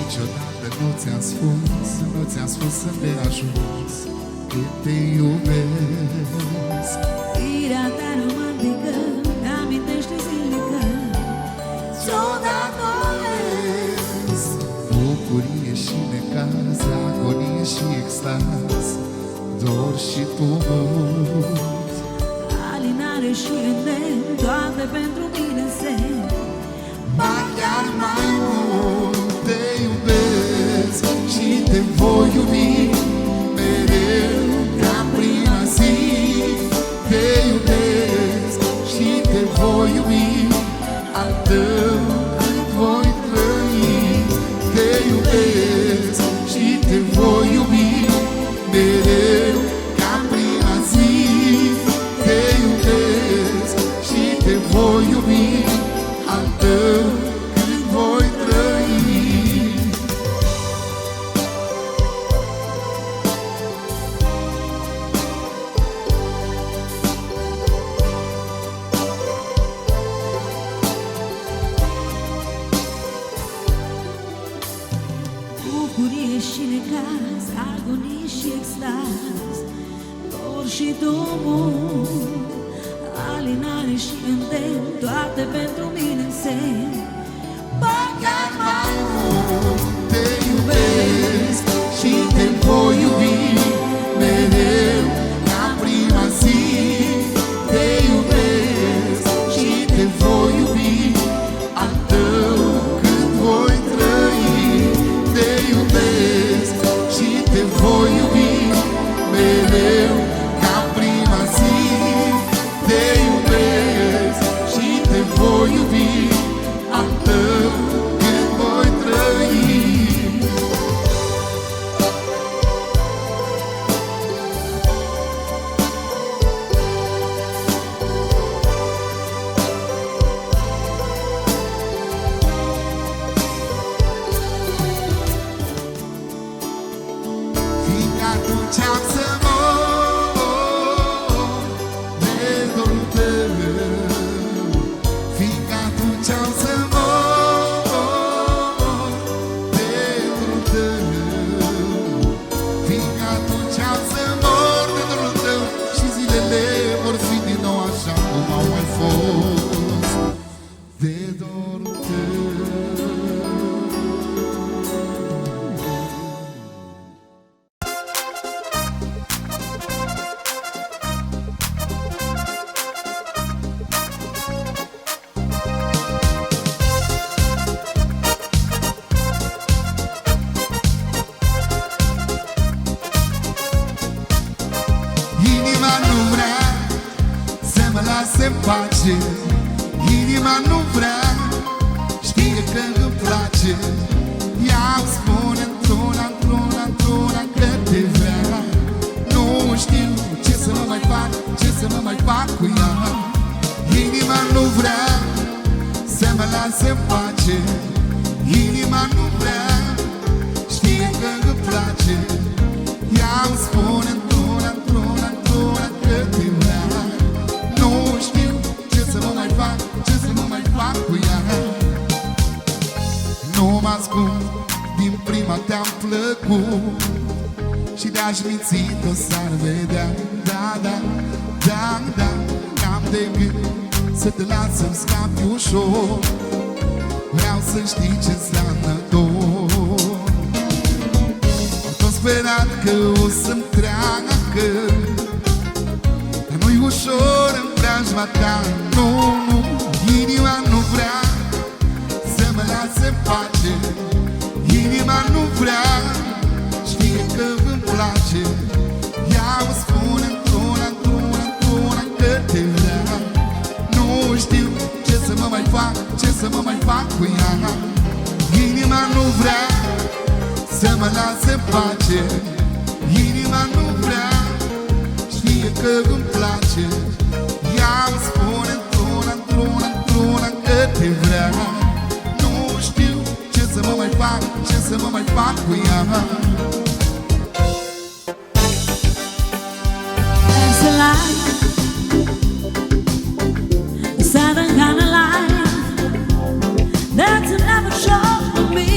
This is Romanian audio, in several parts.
niciodată nu ți-am spus, nu ți-am spus să te ajuns, că te iubesc. Firea ta romantică amintește zilnică, ți-o datorez. Bucurie și necaz, agonie și extaz, dor și tumult, Alinare și îndemn, toate pentru mine semn. ba chiar mai mult te iubesc și te voi iubi mereu ca prima zi. Te iubesc și te voi iubi al tău cât voi trăi. Te iubesc și te voi iubi mereu ca prima zi. Te iubesc și te voi iubi al tău cât voi trăi. Bucurie și necaz, agonie și extaz, dor și tumult, alinare și îndemn, toate pentru mine semn. Ba chiar mai mult te iubesc și te voi iubi mereu ca prima zi. Te iubesc și te voi iubi al tău cât voi trăi. Te iubesc și te voi iubi mereu ca prima zi. Te iubesc și te voi iubi al tău cât voi trăi. Fiindcă atunci am să mor de dorul tău. Fiindcă atunci am să mor de dorul tău. Fiindcă atunci am să mor de dorul tău și zilele vor fi din nou așa cum au mai fost de dorul tău. Inima nu vrea să mă lase în pace. Inima nu vrea, știe că îmi place. Ea îmi spune într-una, într-una, într-una că te vrea. Nu știu ce să mă mai fac, ce să mă mai fac cu ea. Inima nu vrea să mă lase în pace. Inima nu vrea, știe că îmi place. Ea îmi spune într-una, într-una, într-una că te vrea. Nu știu ce să mă mai fac, ce să mă mai fac cu ea. Nu mă ascund, din prima te-am plăcut și de-aș mințit-o s-ar vedea. Da, da, da, da, n-am de gând să te las să-mi scapi ușor. Vreau să știi ce înseamnă dor. Am tot sperat că o să-mi treacă, dar nu-i ușor în preajma ta. Nu, nu, inima nu vrea să mă lase în pace. Inima nu vrea, știe că îmi place. Ea îmi spune într-una, într-una, într-una că te vrea. Nu știu ce să mă mai fac, ce să mă mai fac cu ea. Inima nu vrea să mă lase în pace. Inima nu vrea, știe că îmi place. Ea îmi spune într-una, într-una, într-una că te vrea. Nu știu ce să mă mai fac, ce să mă mai fac cu ea. There's a light, a certain kind of light that's never shown me.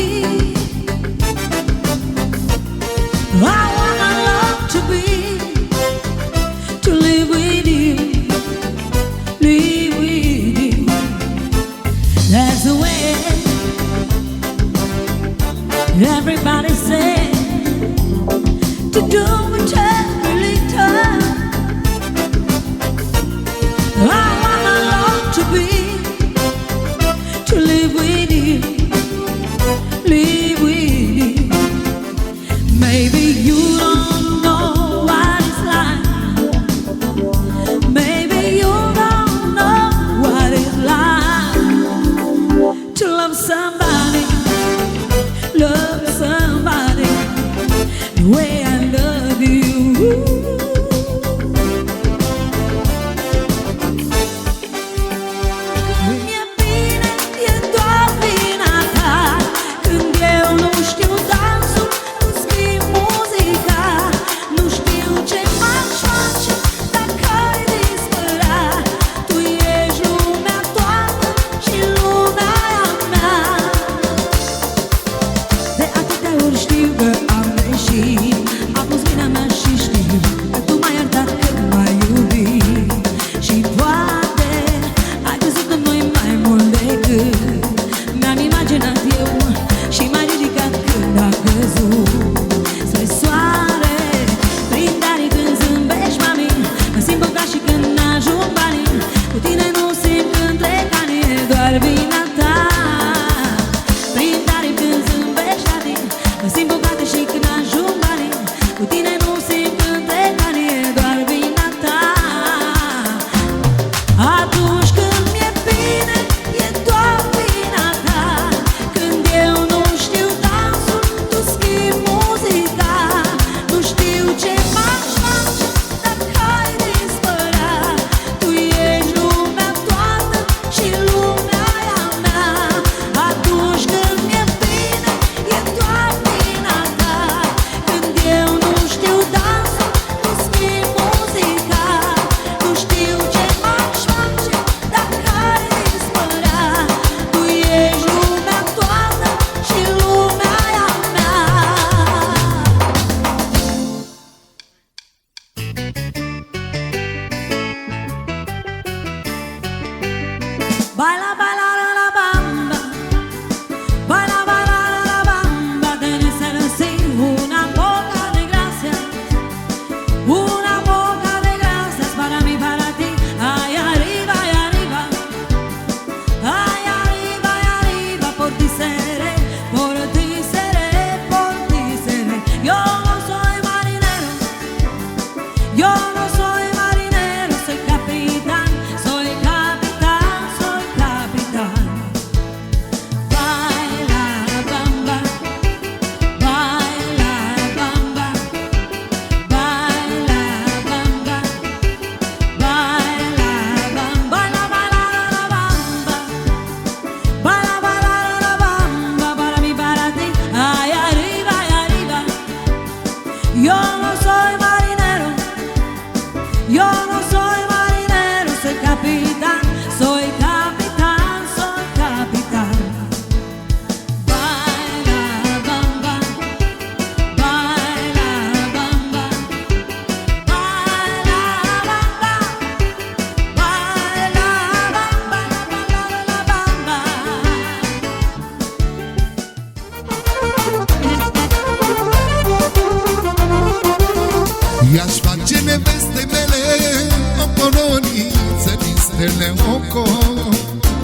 zilele oco,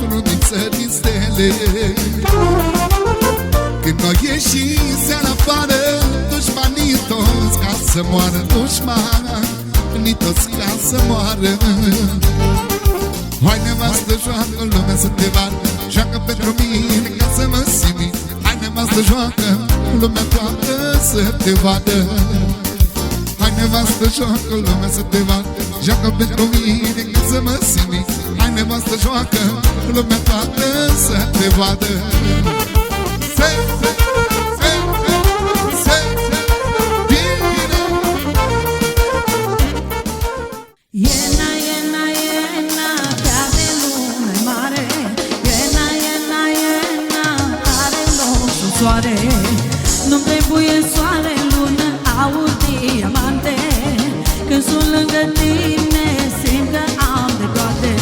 luminiță din stele. Când noi ieșim seara afară, dușmanii toți ca să moară. Dușmanii toți ca să moară. Hai nevastă, joacă, lumea să te vadă, joacă pentru mine ca să mă simt. Hai nevastă, joacă, lumea toată să te vadă. Hai nevastă, joacă, lumea să te vadă, joacă pentru mine ca să mă simt. Hai nevastă, joacă, lumea toată să te vadă. Iena, iena, iena, chiar de lume mare. Iena, iena, iena, are loc sub soare. Nu-mi trebuie soare, lună, aur, diamante. Când sunt lângă tine, simt că am de toate.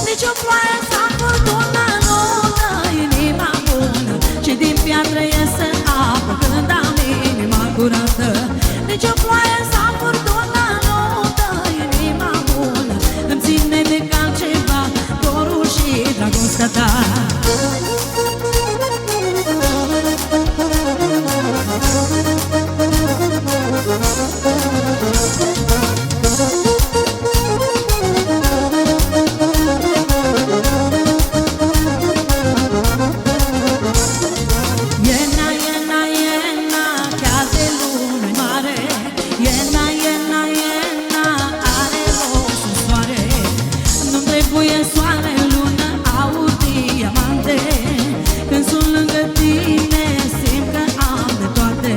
Nici o ploaie sau furtună nu dă inima bună, și din piatră iese apă când am inima curată. Nici o ploaie sau furtună nu dă inima bună, îmi ține de altceva dorul și dragostea ta. Iena, iena, iena, chiar de lume mare. Iena, iena, iena, are loc sub soare. Nu-mi trebuie soare, lună, aur, diamante. Când sunt lângă tine, simt că am de toate.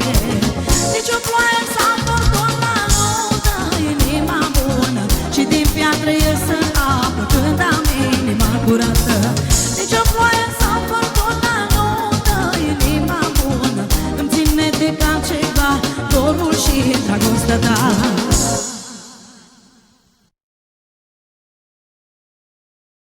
Nici o ploaie sau furtună nu dă inima bună, și din piatră iese apă când am inima curată. Nici o ploaie sau furtună nu dă inima bună, îmi ține de altceva dorul și dragostea ta.